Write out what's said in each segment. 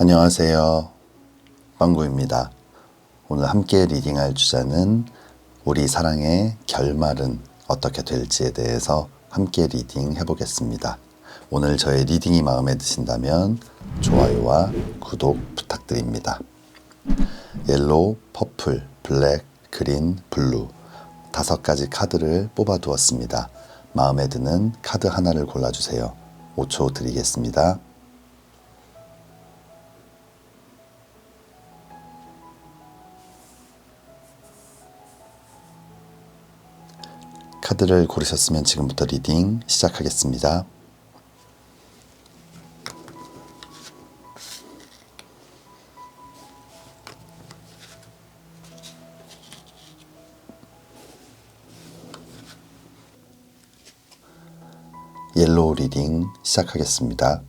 안녕하세요. 빵구입니다. 오늘 함께 리딩할 주제는 우리 사랑의 결말은 어떻게 될지에 대해서 함께 리딩 해보겠습니다. 오늘 저의 리딩이 마음에 드신다면 좋아요와 구독 부탁드립니다. 옐로우, 퍼플, 블랙, 그린, 블루 5가지 카드를 뽑아 두었습니다. 마음에 드는 카드 하나를 골라주세요. 5초 드리겠습니다. 카드를 고르셨으면 지금부터 리딩 시작하겠습니다. 옐로우 리딩 시작하겠습니다.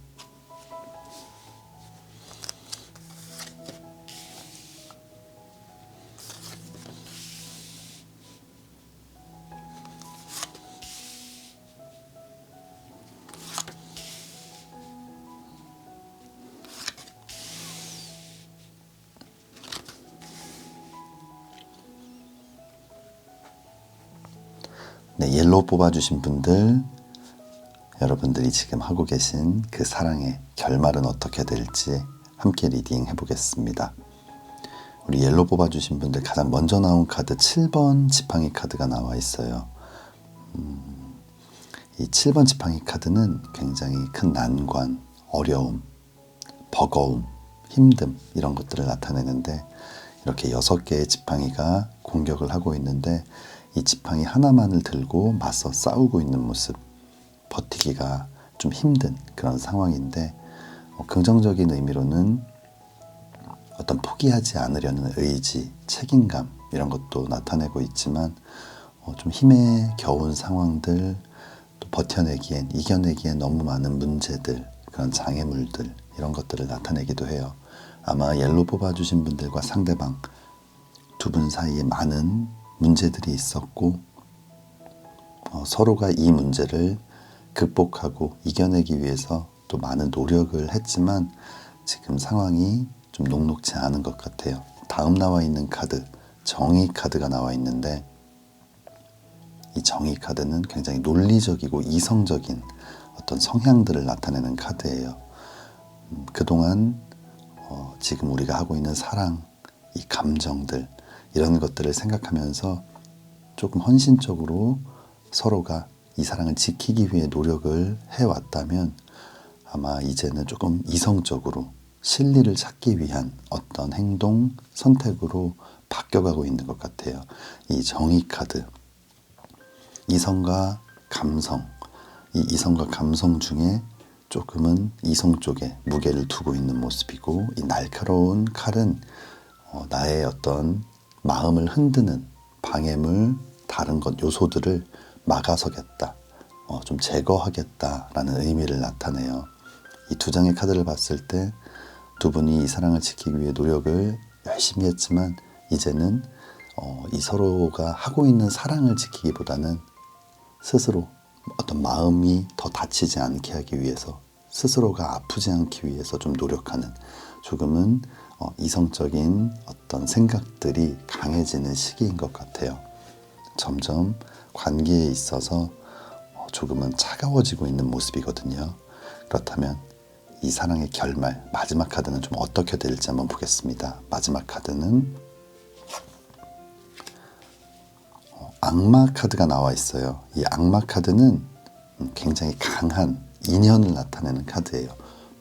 네, 옐로우 뽑아주신 분들, 여러분들이 지금 하고 계신 그 사랑의 결말은 어떻게 될지 함께 리딩 해보겠습니다. 우리 옐로우 뽑아주신 분들 가장 먼저 나온 카드 7번 지팡이 카드가 나와 있어요. 이 7번 지팡이 카드는 굉장히 큰 난관, 어려움, 버거움, 힘듦 이런 것들을 나타내는데, 이렇게 6개의 지팡이가 공격을 하고 있는데 이 지팡이 하나만을 들고 맞서 싸우고 있는 모습, 버티기가 좀 힘든 그런 상황인데, 긍정적인 의미로는 어떤 포기하지 않으려는 의지, 책임감 이런 것도 나타내고 있지만, 좀 힘에 겨운 상황들, 또 버텨내기엔, 이겨내기엔 너무 많은 문제들, 그런 장애물들 이런 것들을 나타내기도 해요. 아마 옐로우 뽑아주신 분들과 상대방 두 분 사이에 많은 문제들이 있었고, 서로가 이 문제를 극복하고 이겨내기 위해서 또 많은 노력을 했지만 지금 상황이 좀 녹록지 않은 것 같아요. 다음 나와 있는 카드, 정의 카드가 나와 있는데, 이 정의 카드는 굉장히 논리적이고 이성적인 어떤 성향들을 나타내는 카드예요. 그동안 지금 우리가 하고 있는 사랑, 이 감정들 이런 것들을 생각하면서 조금 헌신적으로 서로가 이 사랑을 지키기 위해 노력을 해왔다면, 아마 이제는 조금 이성적으로 실리를 찾기 위한 어떤 행동, 선택으로 바뀌어가고 있는 것 같아요. 이 정의 카드, 이성과 감성, 이 이성과 감성 중에 조금은 이성 쪽에 무게를 두고 있는 모습이고, 이 날카로운 칼은 나의 어떤 마음을 흔드는 방해물, 다른 것 요소들을 막아서겠다, 좀 제거하겠다라는 의미를 나타내요. 이 2장의 카드를 봤을 때 두 분이 이 사랑을 지키기 위해 노력을 열심히 했지만, 이제는 이 서로가 하고 있는 사랑을 지키기보다는 스스로 어떤 마음이 더 다치지 않게 하기 위해서, 스스로가 아프지 않기 위해서 좀 노력하는, 조금은 이성적인 어떤 생각들이 강해지는 시기인 것 같아요. 점점 관계에 있어서 조금은 차가워지고 있는 모습이거든요. 그렇다면 이 사랑의 결말, 마지막 카드는 좀 어떻게 될지 한번 보겠습니다. 마지막 카드는 악마 카드가 나와 있어요. 이 악마 카드는 굉장히 강한 인연을 나타내는 카드예요.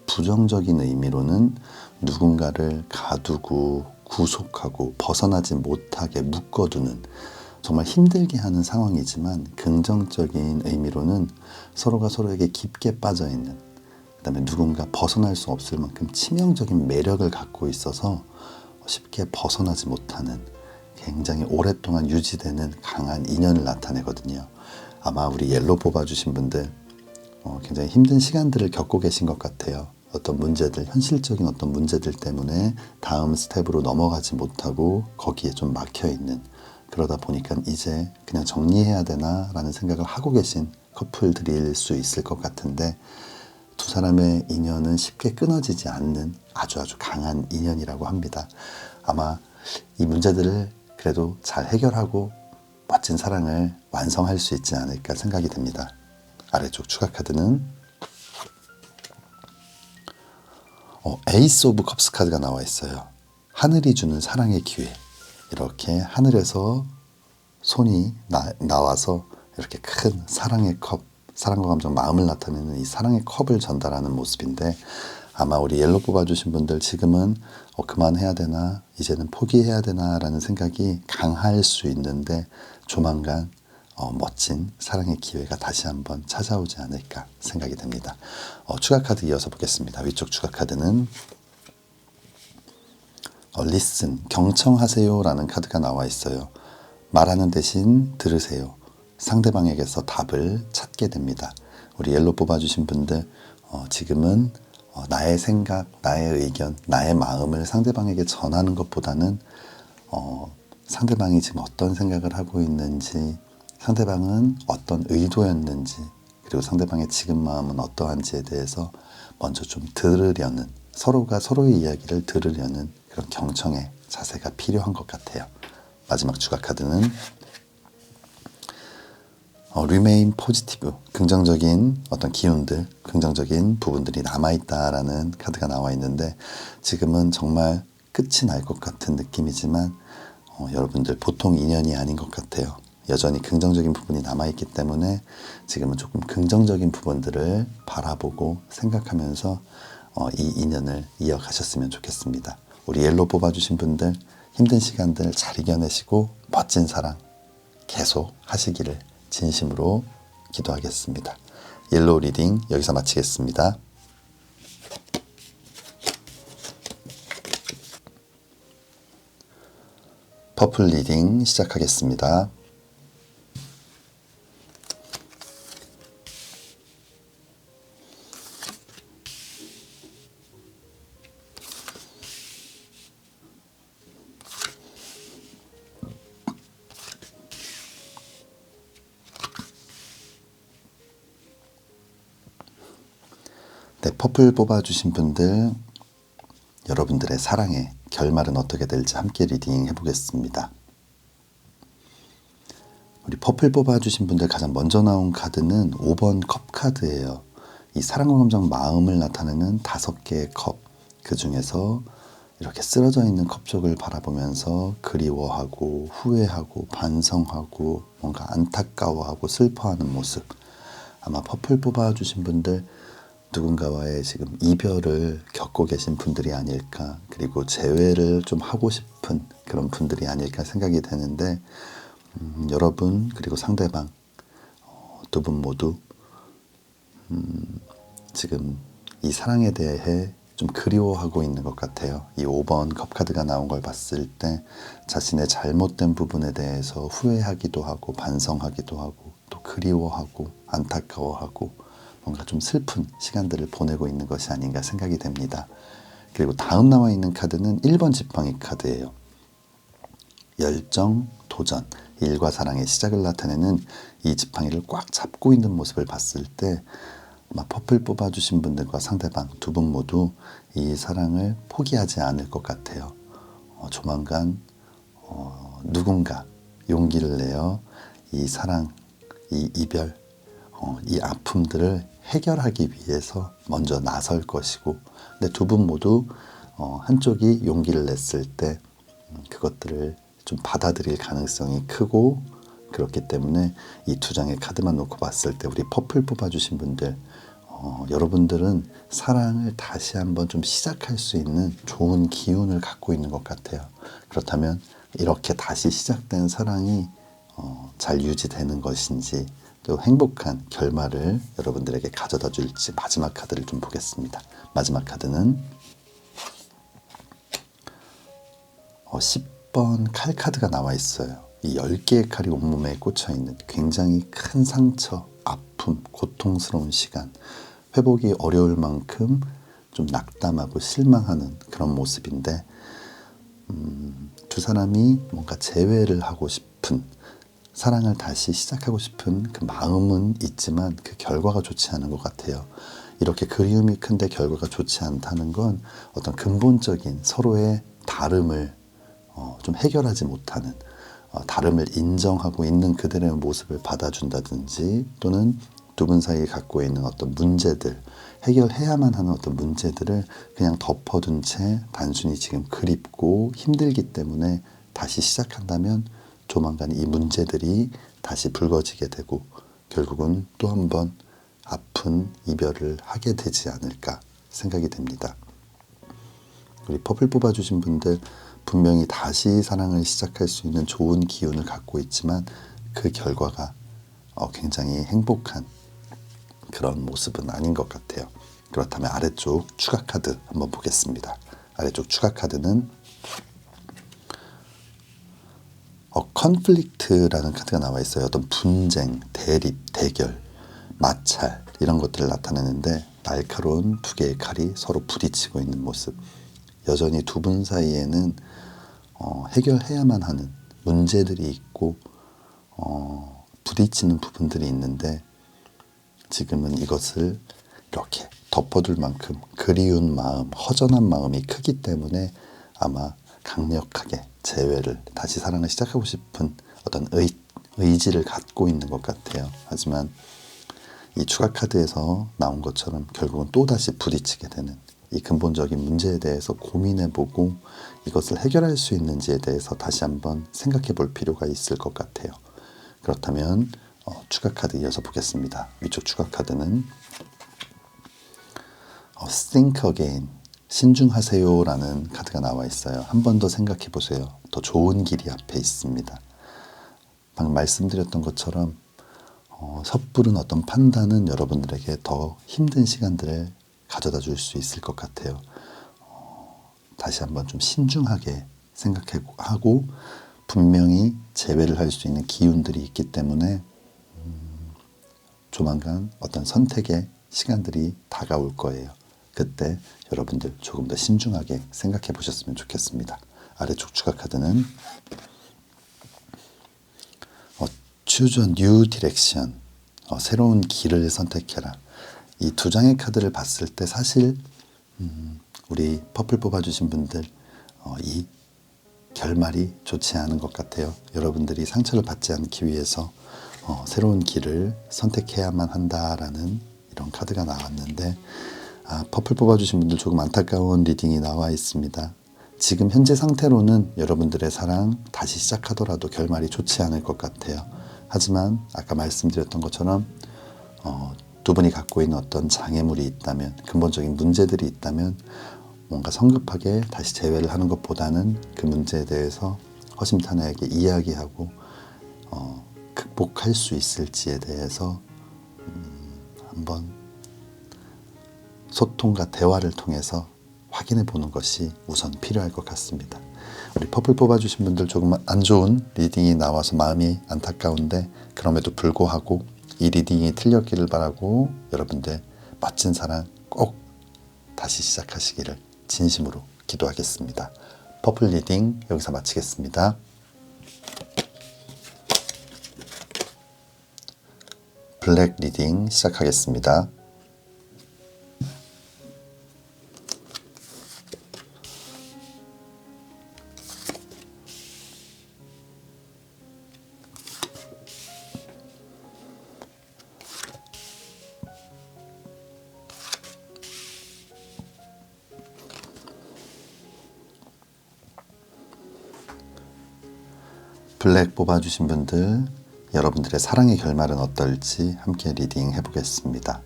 부정적인 의미로는 누군가를 가두고 구속하고 벗어나지 못하게 묶어두는, 정말 힘들게 하는 상황이지만, 긍정적인 의미로는 서로가 서로에게 깊게 빠져있는, 그 다음에 누군가 벗어날 수 없을 만큼 치명적인 매력을 갖고 있어서 쉽게 벗어나지 못하는, 굉장히 오랫동안 유지되는 강한 인연을 나타내거든요. 아마 우리 옐로우 뽑아주신 분들 굉장히 힘든 시간들을 겪고 계신 것 같아요. 어떤 문제들, 현실적인 어떤 문제들 때문에 다음 스텝으로 넘어가지 못하고 거기에 좀 막혀있는, 그러다 보니까 이제 그냥 정리해야 되나 라는 생각을 하고 계신 커플들일 수 있을 것 같은데, 두 사람의 인연은 쉽게 끊어지지 않는 아주 강한 인연이라고 합니다. 아마 이 문제들을 그래도 잘 해결하고 멋진 사랑을 완성할 수 있지 않을까 생각이 됩니다. 아래쪽 추가 카드는 에이스 오브 컵스 카드가 나와 있어요. 하늘이 주는 사랑의 기회. 이렇게 하늘에서 손이 나와서 이렇게 큰 사랑의 컵, 사랑과 감정, 마음을 나타내는 이 사랑의 컵을 전달하는 모습인데, 아마 우리 옐로 뽑아주신 분들 지금은 그만해야 되나, 이제는 포기해야 되나 라는 생각이 강할 수 있는데, 조만간 멋진 사랑의 기회가 다시 한번 찾아오지 않을까 생각이 됩니다. 추가 카드 이어서 보겠습니다. 위쪽 추가 카드는 listen, 경청하세요 라는 카드가 나와 있어요. 말하는 대신 들으세요. 상대방에게서 답을 찾게 됩니다. 우리 옐로 뽑아주신 분들 지금은 나의 생각, 나의 의견, 나의 마음을 상대방에게 전하는 것보다는 상대방이 지금 어떤 생각을 하고 있는지, 상대방은 어떤 의도였는지, 그리고 상대방의 지금 마음은 어떠한지에 대해서 먼저 좀 들으려는, 서로가 서로의 이야기를 들으려는 그런 경청의 자세가 필요한 것 같아요. 마지막 추가 카드는 remain positive, 긍정적인 어떤 기운들, 긍정적인 부분들이 남아있다라는 카드가 나와 있는데, 지금은 정말 끝이 날 것 같은 느낌이지만 여러분들 보통 인연이 아닌 것 같아요. 여전히 긍정적인 부분이 남아있기 때문에 지금은 조금 긍정적인 부분들을 바라보고 생각하면서 이 인연을 이어가셨으면 좋겠습니다. 우리 옐로 뽑아주신 분들 힘든 시간들 잘 이겨내시고 멋진 사랑 계속 하시기를 진심으로 기도하겠습니다. 옐로우 리딩 여기서 마치겠습니다. 퍼플 리딩 시작하겠습니다. 네, 퍼플 뽑아주신 분들, 여러분들의 사랑의 결말은 어떻게 될지 함께 리딩 해보겠습니다. 우리 퍼플 뽑아주신 분들 가장 먼저 나온 카드는 5번 컵 카드예요. 이 사랑과 감정, 마음을 나타내는 5개의 컵, 그 중에서 이렇게 쓰러져 있는 컵 쪽을 바라보면서 그리워하고 후회하고 반성하고 뭔가 안타까워하고 슬퍼하는 모습. 아마 퍼플 뽑아주신 분들 누군가와의 지금 이별을 겪고 계신 분들이 아닐까, 그리고 재회를 좀 하고 싶은 그런 분들이 아닐까 생각이 되는데, 여러분 그리고 상대방 두 분 모두 지금 이 사랑에 대해 좀 그리워하고 있는 것 같아요. 이 5번 컵 카드가 나온 걸 봤을 때 자신의 잘못된 부분에 대해서 후회하기도 하고 반성하기도 하고 또 그리워하고 안타까워하고 뭔가 좀 슬픈 시간들을 보내고 있는 것이 아닌가 생각이 됩니다. 그리고 다음 나와 있는 카드는 1번 지팡이 카드예요. 열정, 도전, 일과 사랑의 시작을 나타내는 이 지팡이를 꽉 잡고 있는 모습을 봤을 때 아마 퍼플 뽑아주신 분들과 상대방 두 분 모두 이 사랑을 포기하지 않을 것 같아요. 조만간 누군가 용기를 내어 이 사랑, 이 이별, 이 아픔들을 해결하기 위해서 먼저 나설 것이고, 근데 두 분 모두 한쪽이 용기를 냈을 때 그것들을 좀 받아들일 가능성이 크고, 그렇기 때문에 이 두 장의 카드만 놓고 봤을 때 우리 퍼플 뽑아주신 분들, 여러분들은 사랑을 다시 한번 좀 시작할 수 있는 좋은 기운을 갖고 있는 것 같아요. 그렇다면 이렇게 다시 시작된 사랑이 잘 유지되는 것인지, 또 행복한 결말을 여러분들에게 가져다 줄지 마지막 카드를 좀 보겠습니다. 마지막 카드는 10번 칼 카드가 나와 있어요. 이 10개의 칼이 온몸에 꽂혀 있는 굉장히 큰 상처, 아픔, 고통스러운 시간, 회복이 어려울 만큼 좀 낙담하고 실망하는 그런 모습인데, 두 사람이 뭔가 재회를 하고 싶은, 사랑을 다시 시작하고 싶은 그 마음은 있지만 그 결과가 좋지 않은 것 같아요. 이렇게 그리움이 큰데 결과가 좋지 않다는 건 어떤 근본적인 서로의 다름을 좀 해결하지 못하는, 다름을 인정하고 있는 그들의 모습을 받아준다든지, 또는 두 분 사이에 갖고 있는 어떤 문제들, 해결해야만 하는 어떤 문제들을 그냥 덮어둔 채 단순히 지금 그립고 힘들기 때문에 다시 시작한다면 조만간 이 문제들이 다시 불거지게 되고 결국은 또 한 번 아픈 이별을 하게 되지 않을까 생각이 됩니다. 우리 퍼플 뽑아주신 분들 분명히 다시 사랑을 시작할 수 있는 좋은 기운을 갖고 있지만 그 결과가 굉장히 행복한 그런 모습은 아닌 것 같아요. 그렇다면 아래쪽 추가 카드 한번 보겠습니다. 아래쪽 추가 카드는 컨플릭트라는 카드가 나와 있어요. 어떤 분쟁, 대립, 대결, 마찰 이런 것들을 나타내는데 날카로운 두 개의 칼이 서로 부딪히고 있는 모습. 여전히 두 분 사이에는 해결해야만 하는 문제들이 있고 부딪히는 부분들이 있는데 지금은 이것을 이렇게 덮어둘 만큼 그리운 마음, 허전한 마음이 크기 때문에 아마 강력하게 재회를, 다시 사랑을 시작하고 싶은 어떤 의지를 갖고 있는 것 같아요. 하지만 이 추가 카드에서 나온 것처럼 결국은 또다시 부딪히게 되는 이 근본적인 문제에 대해서 고민해보고 이것을 해결할 수 있는지에 대해서 다시 한번 생각해 볼 필요가 있을 것 같아요. 그렇다면 추가 카드 이어서 보겠습니다. 위쪽 추가 카드는 Think Again, 신중하세요라는 카드가 나와 있어요. 한 번 더 생각해 보세요. 더 좋은 길이 앞에 있습니다. 방금 말씀드렸던 것처럼 섣부른 어떤 판단은 여러분들에게 더 힘든 시간들을 가져다 줄 수 있을 것 같아요. 다시 한번 좀 신중하게 생각하고 분명히 재회를 할 수 있는 기운들이 있기 때문에 조만간 어떤 선택의 시간들이 다가올 거예요. 그때 여러분들 조금 더 신중하게 생각해 보셨으면 좋겠습니다. 아래쪽 추가 카드는 Choose a new direction, 새로운 길을 선택해라. 이 두 장의 카드를 봤을 때 사실 우리 퍼플 뽑아주신 분들 이 결말이 좋지 않은 것 같아요. 여러분들이 상처를 받지 않기 위해서 새로운 길을 선택해야만 한다라는 이런 카드가 나왔는데 퍼플 뽑아주신 분들 조금 안타까운 리딩이 나와 있습니다. 지금 현재 상태로는 여러분들의 사랑 다시 시작하더라도 결말이 좋지 않을 것 같아요. 하지만 아까 말씀드렸던 것처럼 두 분이 갖고 있는 어떤 장애물이 있다면, 근본적인 문제들이 있다면 뭔가 성급하게 다시 재회를 하는 것보다는 그 문제에 대해서 허심탄회하게 이야기하고 극복할 수 있을지에 대해서 한번 소통과 대화를 통해서 확인해 보는 것이 우선 필요할 것 같습니다. 우리 퍼플 뽑아주신 분들 조금 안 좋은 리딩이 나와서 마음이 안타까운데 그럼에도 불구하고 이 리딩이 틀렸기를 바라고 여러분들 멋진 사랑 꼭 다시 시작하시기를 진심으로 기도하겠습니다. 퍼플 리딩 여기서 마치겠습니다. 블랙 리딩 시작하겠습니다. 블랙 뽑아주신 분들, 여러분들의 사랑의 결말은 어떨지 함께 리딩 해보겠습니다.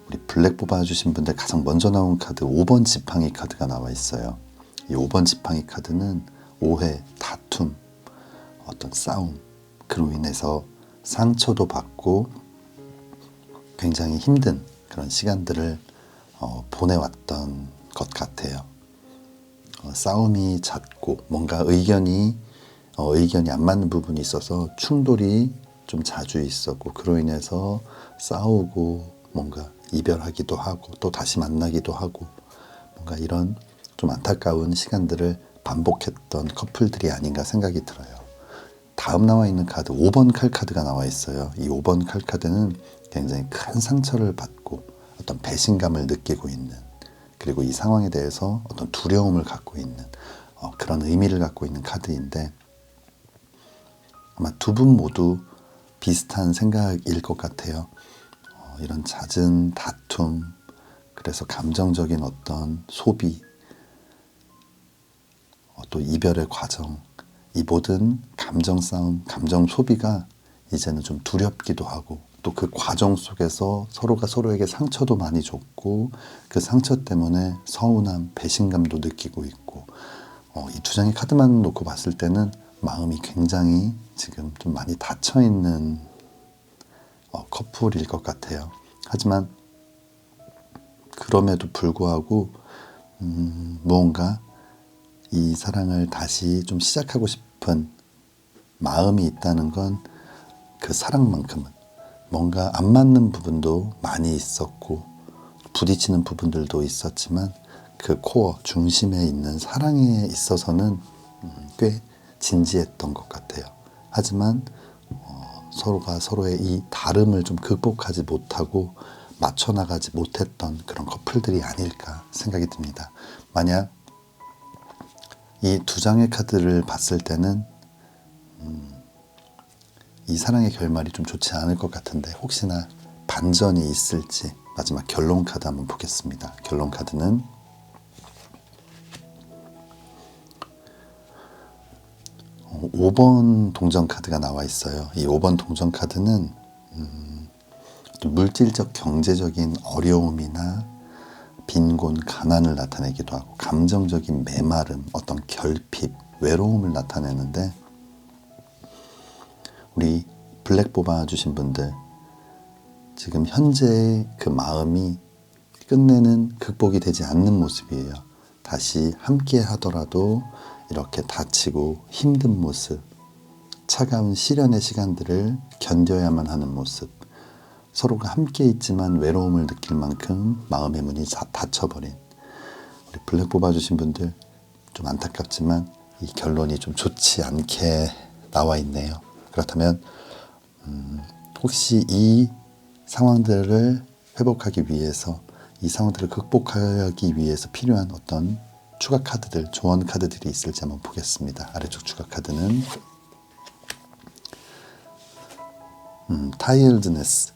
우리 블랙 뽑아주신 분들 가장 먼저 나온 카드 5번 지팡이 카드가 나와 있어요. 이 5번 지팡이 카드는 오해, 다툼, 어떤 싸움, 그로 인해서 상처도 받고 굉장히 힘든 그런 시간들을 보내왔던 것 같아요. 싸움이 잦고 뭔가 의견이 안 맞는 부분이 있어서 충돌이 좀 자주 있었고 그로 인해서 싸우고 뭔가 이별하기도 하고 또 다시 만나기도 하고 뭔가 이런 좀 안타까운 시간들을 반복했던 커플들이 아닌가 생각이 들어요. 다음 나와 있는 카드 5번 칼 카드가 나와 있어요. 이 5번 칼 카드는 굉장히 큰 상처를 받고 어떤 배신감을 느끼고 있는, 그리고 이 상황에 대해서 어떤 두려움을 갖고 있는 그런 의미를 갖고 있는 카드인데, 아마 두 분 모두 비슷한 생각일 것 같아요. 이런 잦은 다툼, 그래서 감정적인 어떤 소비, 또 이별의 과정, 이 모든 감정 싸움, 감정 소비가 이제는 좀 두렵기도 하고, 또 그 과정 속에서 서로가 서로에게 상처도 많이 줬고, 그 상처 때문에 서운함, 배신감도 느끼고 있고, 이 두 장의 카드만 놓고 봤을 때는 마음이 굉장히 지금 좀 많이 닫혀있는 커플일 것 같아요. 하지만 그럼에도 불구하고 무언가 이 사랑을 다시 좀 시작하고 싶은 마음이 있다는 건 그 사랑만큼은 뭔가 안 맞는 부분도 많이 있었고 부딪히는 부분들도 있었지만 그 코어, 중심에 있는 사랑에 있어서는 꽤 진지했던 것 같아요. 하지만 서로가 서로의 이 다름을 좀 극복하지 못하고 맞춰나가지 못했던 그런 커플들이 아닐까 생각이 듭니다. 만약 이 두 장의 카드를 봤을 때는 이 사랑의 결말이 좀 좋지 않을 것 같은데, 혹시나 반전이 있을지 마지막 결론 카드 한번 보겠습니다. 결론 카드는 5번 동전 카드가 나와 있어요. 이 5번 동전 카드는 물질적 경제적인 어려움이나 빈곤, 가난을 나타내기도 하고, 감정적인 메마름, 어떤 결핍, 외로움을 나타내는데, 우리 블랙 뽑아주신 분들, 지금 현재의 그 마음이 끝내는 극복이 되지 않는 모습이에요. 다시 함께 하더라도 이렇게 다치고 힘든 모습, 차가운 시련의 시간들을 견뎌야만 하는 모습, 서로가 함께 있지만 외로움을 느낄 만큼 마음의 문이 닫혀버린 우리 블랙 뽑아주신 분들, 좀 안타깝지만 이 결론이 좀 좋지 않게 나와 있네요. 그렇다면 혹시 이 상황들을 회복하기 위해서, 이 상황들을 극복하기 위해서 필요한 어떤 추가 카드들, 조언 카드들이 있을지 한번 보겠습니다. 아래쪽 추가 카드는 타이어드네스,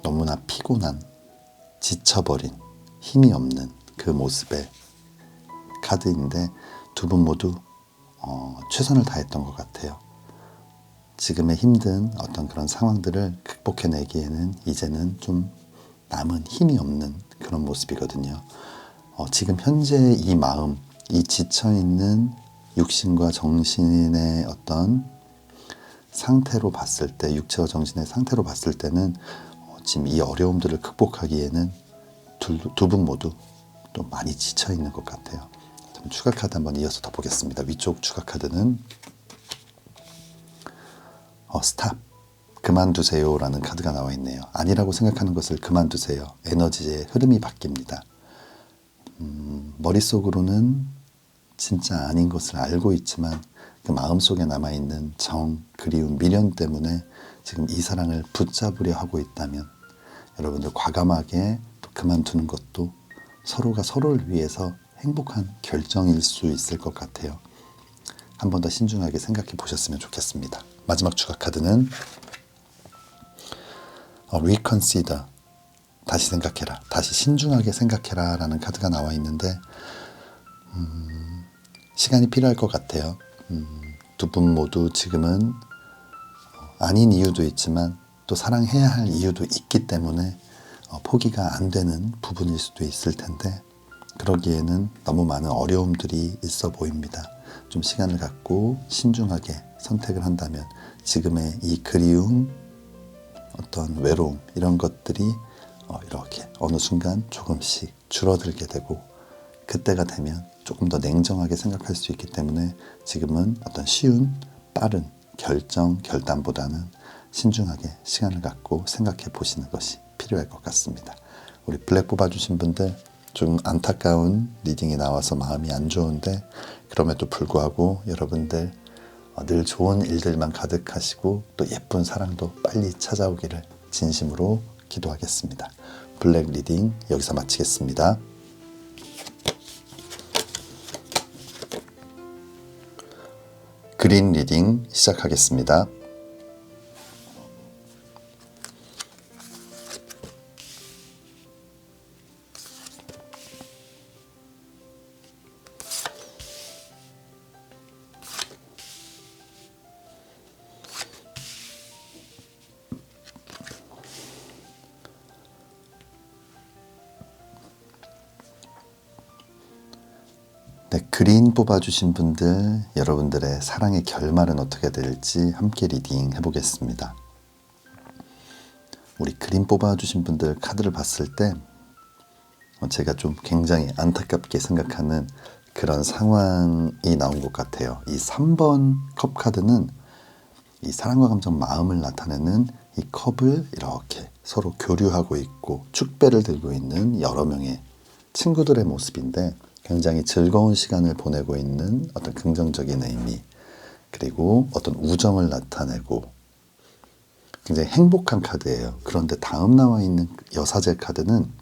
너무나 피곤한, 지쳐버린, 힘이 없는 그 모습의 카드인데, 두 분 모두 최선을 다했던 것 같아요. 지금의 힘든 어떤 그런 상황들을 극복해내기에는 이제는 좀 남은 힘이 없는 그런 모습이거든요. 지금 현재의 이 마음, 이 지쳐있는 육신과 정신의 어떤 상태로 봤을 때, 육체와 정신의 상태로 봤을 때는 지금 이 어려움들을 극복하기에는 두 분 모두 또 많이 지쳐있는 것 같아요. 추가 카드 한번 이어서 더 보겠습니다. 위쪽 추가 카드는 스탑, 그만두세요 라는 카드가 나와 있네요. 아니라고 생각하는 것을 그만두세요. 에너지의 흐름이 바뀝니다. 머릿속으로는 진짜 아닌 것을 알고 있지만 그 마음속에 남아있는 정, 그리움, 미련 때문에 지금 이 사랑을 붙잡으려 하고 있다면, 여러분들 과감하게 또 그만두는 것도 서로가 서로를 위해서 행복한 결정일 수 있을 것 같아요. 한 번 더 신중하게 생각해 보셨으면 좋겠습니다. 마지막 추가 카드는 reconsider, 다시 생각해라, 다시 신중하게 생각해라 라는 카드가 나와 있는데, 시간이 필요할 것 같아요. 두 분 모두 지금은 아닌 이유도 있지만 또 사랑해야 할 이유도 있기 때문에 포기가 안 되는 부분일 수도 있을 텐데, 그러기에는 너무 많은 어려움들이 있어 보입니다. 좀 시간을 갖고 신중하게 선택을 한다면 지금의 이 그리움, 어떤 외로움, 이런 것들이 이렇게 어느 순간 조금씩 줄어들게 되고, 그때가 되면 조금 더 냉정하게 생각할 수 있기 때문에 지금은 어떤 쉬운, 빠른 결정, 결단보다는 신중하게 시간을 갖고 생각해 보시는 것이 필요할 것 같습니다. 우리 블랙 뽑아주신 분들, 좀 안타까운 리딩이 나와서 마음이 안 좋은데, 그럼에도 불구하고 여러분들 늘 좋은 일들만 가득하시고 또 예쁜 사랑도 빨리 찾아오기를 진심으로 기도하겠습니다. 블랙 리딩 여기서 마치겠습니다. 그린 리딩 시작하겠습니다. 네, 그린 뽑아주신 분들, 여러분들의 사랑의 결말은 어떻게 될지 함께 리딩 해보겠습니다. 우리 그린 뽑아주신 분들 카드를 봤을 때 제가 좀 굉장히 안타깝게 생각하는 그런 상황이 나온 것 같아요. 이 3번 컵 카드는 이 사랑과 감정, 마음을 나타내는 이 컵을 이렇게 서로 교류하고 있고 축배를 들고 있는 여러 명의 친구들의 모습인데, 굉장히 즐거운 시간을 보내고 있는 어떤 긍정적인 의미, 그리고 어떤 우정을 나타내고 굉장히 행복한 카드예요. 그런데 다음 나와 있는 여사제 카드는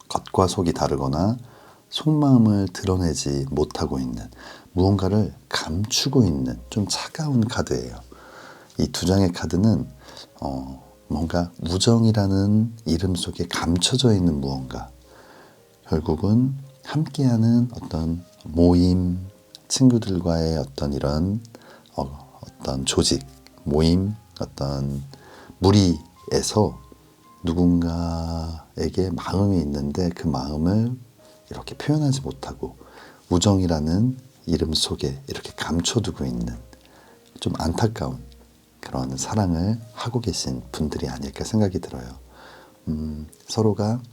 겉과 속이 다르거나 속마음을 드러내지 못하고 있는, 무언가를 감추고 있는 좀 차가운 카드예요. 이 두 장의 카드는 뭔가 우정이라는 이름 속에 감춰져 있는 무언가, 결국은 함께하는 어떤 모임, 친구들과의 어떤 이런 어떤 조직, 모임, 어떤 무리에서 누군가에게 마음이 있는데 그 마음을 이렇게 표현하지 못하고 우정이라는 이름 속에 이렇게 감춰두고 있는 좀 안타까운 그런 사랑을 하고 계신 분들이 아닐까 생각이 들어요. 서로가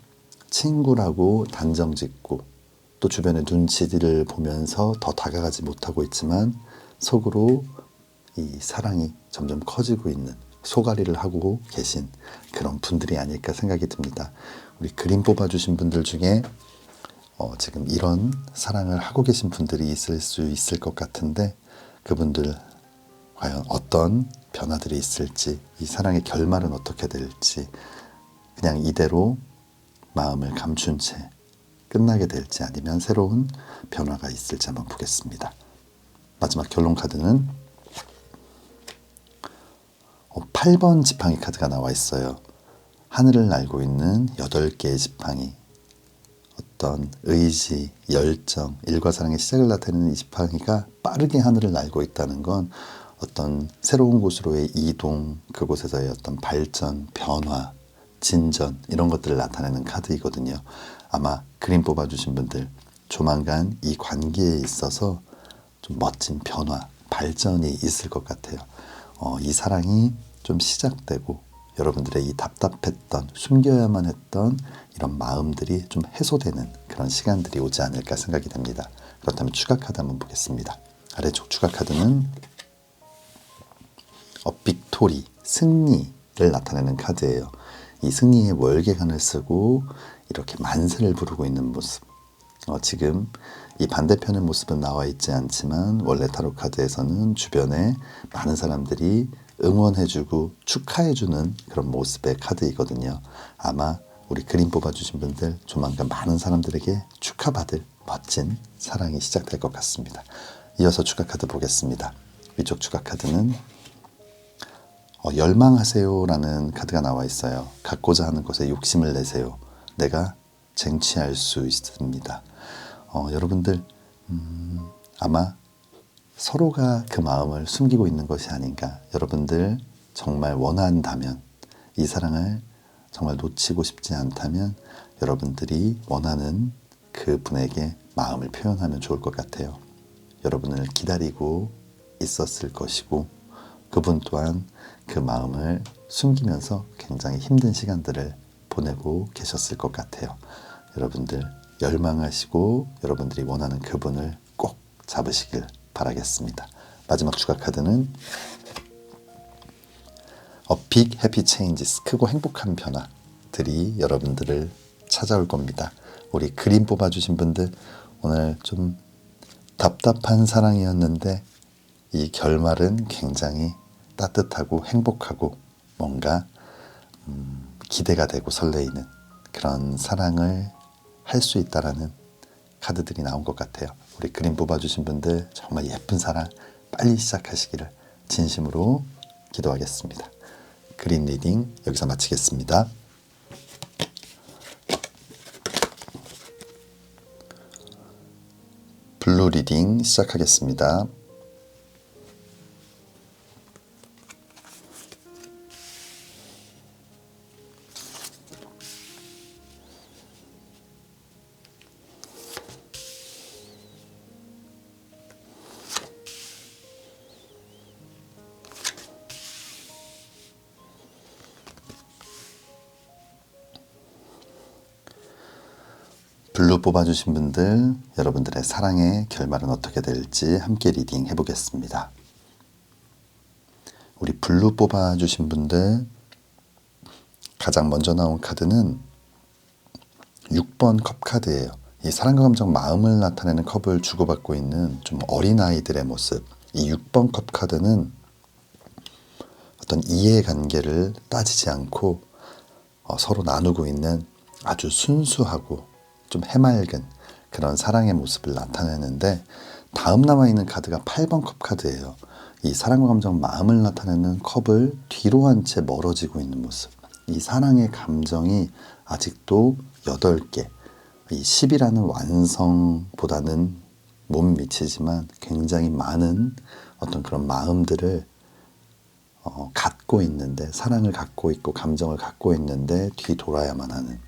친구라고 단정 짓고 또 주변의 눈치를 보면서 더 다가가지 못하고 있지만 속으로 이 사랑이 점점 커지고 있는, 소가리를 하고 계신 그런 분들이 아닐까 생각이 듭니다. 우리 그림 뽑아주신 분들 중에 지금 이런 사랑을 하고 계신 분들이 있을 수 있을 것 같은데, 그분들 과연 어떤 변화들이 있을지, 이 사랑의 결말은 어떻게 될지, 그냥 이대로 마음을 감춘 채 끝나게 될지, 아니면 새로운 변화가 있을지 한번 보겠습니다. 마지막 결론 카드는 8번 지팡이 카드가 나와 있어요. 하늘을 날고 있는 8개의 지팡이, 어떤 의지, 열정, 일과 사랑의 시작을 나타내는 이 지팡이가 빠르게 하늘을 날고 있다는 건 어떤 새로운 곳으로의 이동, 그곳에서의 어떤 발전, 변화, 진전, 이런 것들을 나타내는 카드이거든요. 아마 그림 뽑아주신 분들 조만간 이 관계에 있어서 좀 멋진 변화, 발전이 있을 것 같아요. 이 사랑이 좀 시작되고 여러분들의 이 답답했던, 숨겨야만 했던 이런 마음들이 좀 해소되는 그런 시간들이 오지 않을까 생각이 됩니다. 그렇다면 추가 카드 한번 보겠습니다. 아래쪽 추가 카드는 빅토리, 승리를 나타내는 카드예요. 이 승리의 월계관을 쓰고 이렇게 만세를 부르고 있는 모습. 지금 이 반대편의 모습은 나와 있지 않지만 원래 타로 카드에서는 주변에 많은 사람들이 응원해주고 축하해주는 그런 모습의 카드이거든요. 아마 우리 그림 뽑아주신 분들 조만간 많은 사람들에게 축하받을 멋진 사랑이 시작될 것 같습니다. 이어서 추가 카드 보겠습니다. 위쪽 추가 카드는 열망하세요라는 카드가 나와 있어요. 갖고자 하는 것에 욕심을 내세요. 내가 쟁취할 수 있습니다. 여러분들 아마 서로가 그 마음을 숨기고 있는 것이 아닌가. 여러분들 정말 원한다면, 이 사랑을 정말 놓치고 싶지 않다면 여러분들이 원하는 그 분에게 마음을 표현하면 좋을 것 같아요. 여러분을 기다리고 있었을 것이고 그분 또한 그 마음을 숨기면서 굉장히 힘든 시간들을 보내고 계셨을 것 같아요. 여러분들 열망하시고 여러분들이 원하는 그분을 꼭 잡으시길 바라겠습니다. 마지막 추가 카드는 Big Happy Changes, 크고 행복한 변화들이 여러분들을 찾아올 겁니다. 우리 그림 뽑아주신 분들, 오늘 좀 답답한 사랑이었는데 이 결말은 굉장히 따뜻하고 행복하고 뭔가 기대가 되고 설레이는 그런 사랑을 할 수 있다라는 카드들이 나온 것 같아요. 우리 그림 뽑아주신 분들 정말 예쁜 사랑 빨리 시작하시기를 진심으로 기도하겠습니다. 그림 리딩 여기서 마치겠습니다. 블루 리딩 시작하겠습니다. 블루 뽑아주신 분들, 여러분들의 사랑의 결말은 어떻게 될지 함께 리딩 해보겠습니다. 우리 블루 뽑아주신 분들, 가장 먼저 나온 카드는 6번 컵 카드예요. 이 사랑과 감정, 마음을 나타내는 컵을 주고받고 있는 좀 어린아이들의 모습. 이 6번 컵 카드는 어떤 이해관계를 따지지 않고 서로 나누고 있는 아주 순수하고 좀 해맑은 그런 사랑의 모습을 나타내는데, 다음 남아있는 카드가 8번 컵 카드예요. 이 사랑과 감정, 마음을 나타내는 컵을 뒤로 한 채 멀어지고 있는 모습. 이 사랑의 감정이 아직도 8개, 이 10이라는 완성보다는 못 미치지만 굉장히 많은 어떤 그런 마음들을 갖고 있는데, 사랑을 갖고 있고 감정을 갖고 있는데 뒤돌아야만 하는,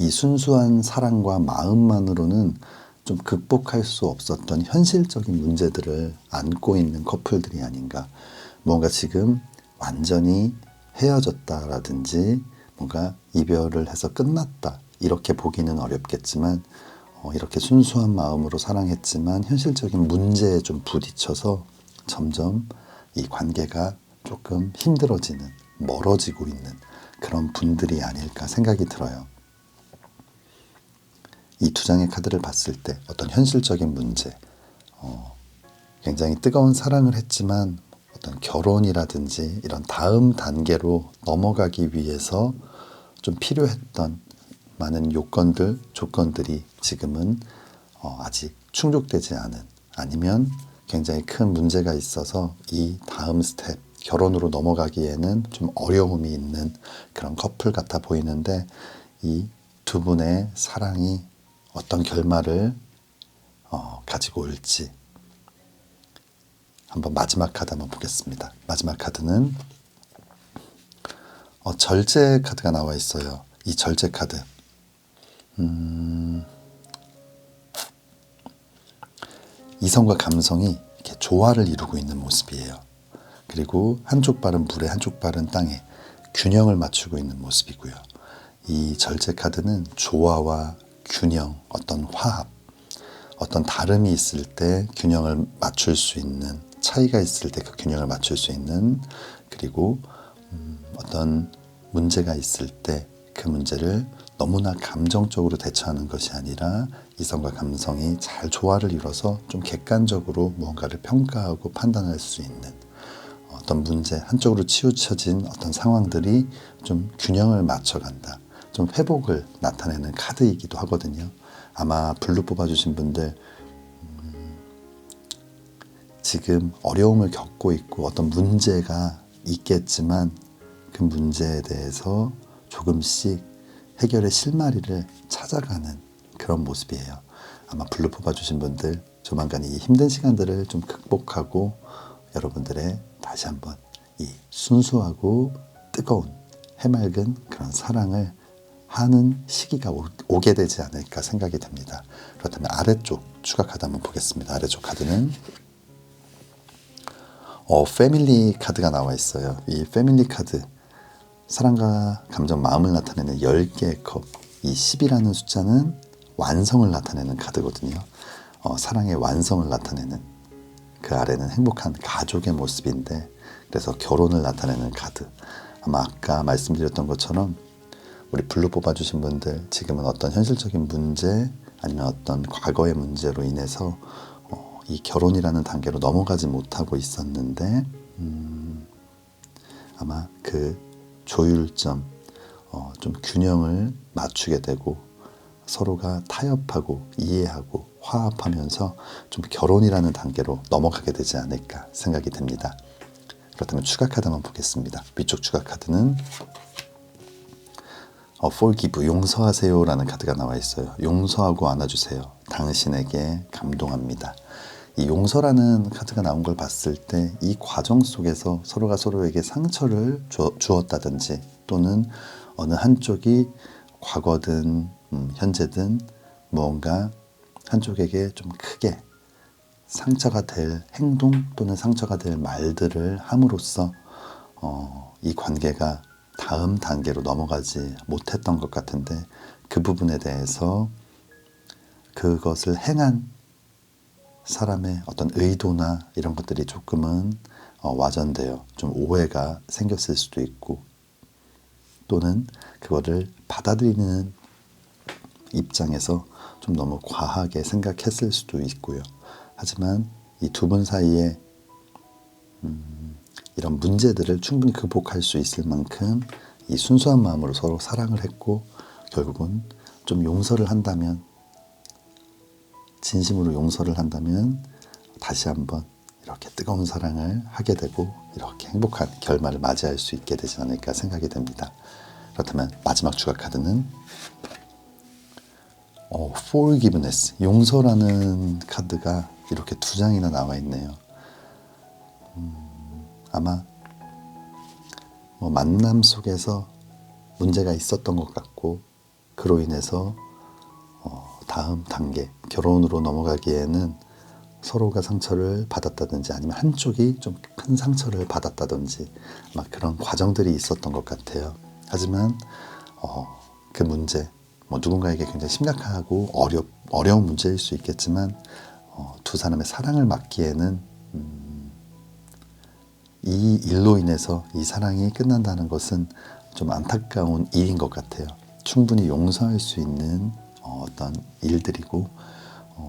이 순수한 사랑과 마음만으로는 좀 극복할 수 없었던 현실적인 문제들을 안고 있는 커플들이 아닌가. 뭔가 지금 완전히 헤어졌다라든지 뭔가 이별을 해서 끝났다 이렇게 보기는 어렵겠지만, 이렇게 순수한 마음으로 사랑했지만 현실적인 문제에 좀 부딪혀서 점점 이 관계가 조금 힘들어지는, 멀어지고 있는 그런 분들이 아닐까 생각이 들어요. 이 두 장의 카드를 봤을 때 어떤 현실적인 문제, 굉장히 뜨거운 사랑을 했지만 어떤 결혼이라든지 이런 다음 단계로 넘어가기 위해서 좀 필요했던 많은 요건들, 조건들이 지금은 아직 충족되지 않은, 아니면 굉장히 큰 문제가 있어서 이 다음 스텝, 결혼으로 넘어가기에는 좀 어려움이 있는 그런 커플 같아 보이는데, 이 두 분의 사랑이 어떤 결말을 가지고 올지 한번 마지막 카드 한번 보겠습니다. 마지막 카드는 절제 카드가 나와 있어요. 이 절제 카드, 이성과 감성이 이렇게 조화를 이루고 있는 모습이에요. 그리고 한쪽 발은 물에 한쪽 발은 땅에 균형을 맞추고 있는 모습이고요. 이 절제 카드는 조화와 균형, 어떤 화합, 어떤 다름이 있을 때 균형을 맞출 수 있는, 차이가 있을 때 그 균형을 맞출 수 있는, 그리고 어떤 문제가 있을 때 그 문제를 너무나 감정적으로 대처하는 것이 아니라 이성과 감성이 잘 조화를 이뤄서 좀 객관적으로 무언가를 평가하고 판단할 수 있는 어떤 문제, 한쪽으로 치우쳐진 어떤 상황들이 좀 균형을 맞춰간다, 좀 회복을 나타내는 카드이기도 하거든요. 아마 블루 뽑아주신 분들 지금 어려움을 겪고 있고 어떤 문제가 있겠지만 그 문제에 대해서 조금씩 해결의 실마리를 찾아가는 그런 모습이에요. 아마 블루 뽑아주신 분들 조만간 이 힘든 시간들을 좀 극복하고 여러분들의 다시 한번 이 순수하고 뜨거운 해맑은 그런 사랑을 하는 시기가 오게 되지 않을까 생각이 됩니다. 그렇다면 아래쪽 추가 카드 한번 보겠습니다. 아래쪽 카드는 패밀리 카드가 나와 있어요. 이 패밀리 카드, 사랑과 감정, 마음을 나타내는 10개의 컵, 이 10이라는 숫자는 완성을 나타내는 카드거든요. 사랑의 완성을 나타내는, 그 아래는 행복한 가족의 모습인데, 그래서 결혼을 나타내는 카드. 아마 아까 말씀드렸던 것처럼 우리 블루 뽑아주신 분들 지금은 어떤 현실적인 문제 아니면 어떤 과거의 문제로 인해서 이 결혼이라는 단계로 넘어가지 못하고 있었는데, 아마 그 조율점, 좀 균형을 맞추게 되고 서로가 타협하고 이해하고 화합하면서 좀 결혼이라는 단계로 넘어가게 되지 않을까 생각이 됩니다. 그렇다면 추가 카드 한번 보겠습니다. 위쪽 추가 카드는 Forgive, 용서하세요 라는 카드가 나와 있어요. 용서하고 안아주세요. 당신에게 감동합니다. 이 용서라는 카드가 나온 걸 봤을 때 이 과정 속에서 서로가 서로에게 상처를 주었다든지 또는 어느 한쪽이 과거든 현재든 무언가 한쪽에게 좀 크게 상처가 될 행동 또는 상처가 될 말들을 함으로써 이 관계가 다음 단계로 넘어가지 못했던 것 같은데 그 부분에 대해서 그것을 행한 사람의 어떤 의도나 이런 것들이 조금은 와전되어 좀 오해가 생겼을 수도 있고 또는 그거를 받아들이는 입장에서 좀 너무 과하게 생각했을 수도 있고요. 하지만 이 두 분 사이에 이런 문제들을 충분히 극복할 수 있을 만큼 이 순수한 마음으로 서로 사랑을 했고 결국은 좀 용서를 한다면 진심으로 용서를 한다면 다시 한번 이렇게 뜨거운 사랑을 하게 되고 이렇게 행복한 결말을 맞이할 수 있게 되지 않을까 생각이 됩니다. 그렇다면 마지막 추가 카드는 Forgiveness, 용서라는 카드가 이렇게 두 장이나 나와 있네요. 아마 만남 속에서 문제가 있었던 것 같고 그로 인해서 다음 단계 결혼으로 넘어가기에는 서로가 상처를 받았다든지 아니면 한쪽이 좀 큰 상처를 받았다든지 막 그런 과정들이 있었던 것 같아요. 하지만 그 문제 누군가에게 굉장히 심각하고 어려운 문제일 수 있겠지만 두 사람의 사랑을 막기에는 이 일로 인해서 이 사랑이 끝난다는 것은 좀 안타까운 일인 것 같아요. 충분히 용서할 수 있는 어떤 일들이고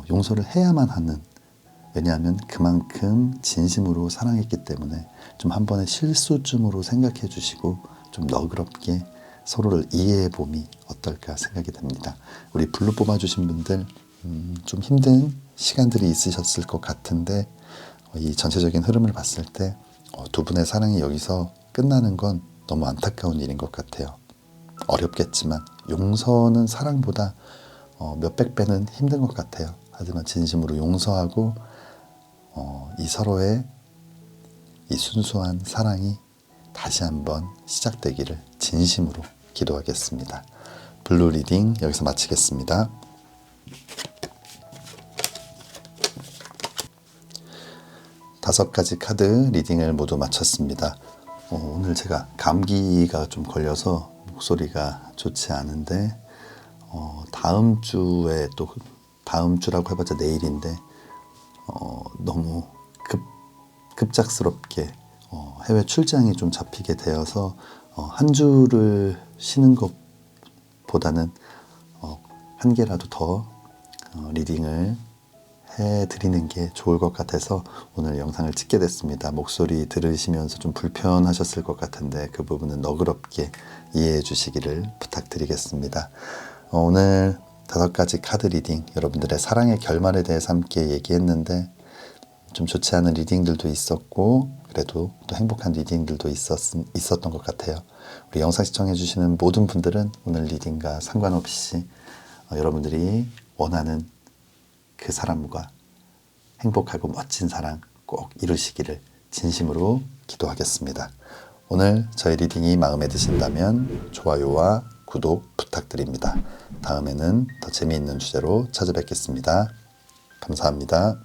용서를 해야만 하는, 왜냐하면 그만큼 진심으로 사랑했기 때문에 좀 한 번의 실수쯤으로 생각해 주시고 좀 너그럽게 서로를 이해해 봄이 어떨까 생각이 됩니다. 우리 블루 뽑아주신 분들 좀 힘든 시간들이 있으셨을 것 같은데 이 전체적인 흐름을 봤을 때 두 분의 사랑이 여기서 끝나는 건 너무 안타까운 일인 것 같아요. 어렵겠지만 용서는 사랑보다 몇백 배는 힘든 것 같아요. 하지만 진심으로 용서하고 이 서로의 이 순수한 사랑이 다시 한번 시작되기를 진심으로 기도하겠습니다. 블루 리딩 여기서 마치겠습니다. 다섯 가지 카드 리딩을 모두 마쳤습니다. 오늘 제가 감기가 좀 걸려서 목소리가 좋지 않은데 다음 주에 또 다음 주라고 해봤자 내일인데 너무 급작스럽게 해외 출장이 좀 잡히게 되어서 한 주를 쉬는 것보다는 한 개라도 더 리딩을 해드리는 게 좋을 것 같아서 오늘 영상을 찍게 됐습니다. 목소리 들으시면서 좀 불편하셨을 것 같은데 그 부분은 너그럽게 이해해 주시기를 부탁드리겠습니다. 오늘 다섯 가지 카드 리딩, 여러분들의 사랑의 결말에 대해서 함께 얘기했는데 좀 좋지 않은 리딩들도 있었고 그래도 또 행복한 리딩들도 있었던 것 같아요. 우리 영상 시청해 주시는 모든 분들은 오늘 리딩과 상관없이 여러분들이 원하는 그 사람과 행복하고 멋진 사랑 꼭 이루시기를 진심으로 기도하겠습니다. 오늘 저희 리딩이 마음에 드신다면 좋아요와 구독 부탁드립니다. 다음에는 더 재미있는 주제로 찾아뵙겠습니다. 감사합니다.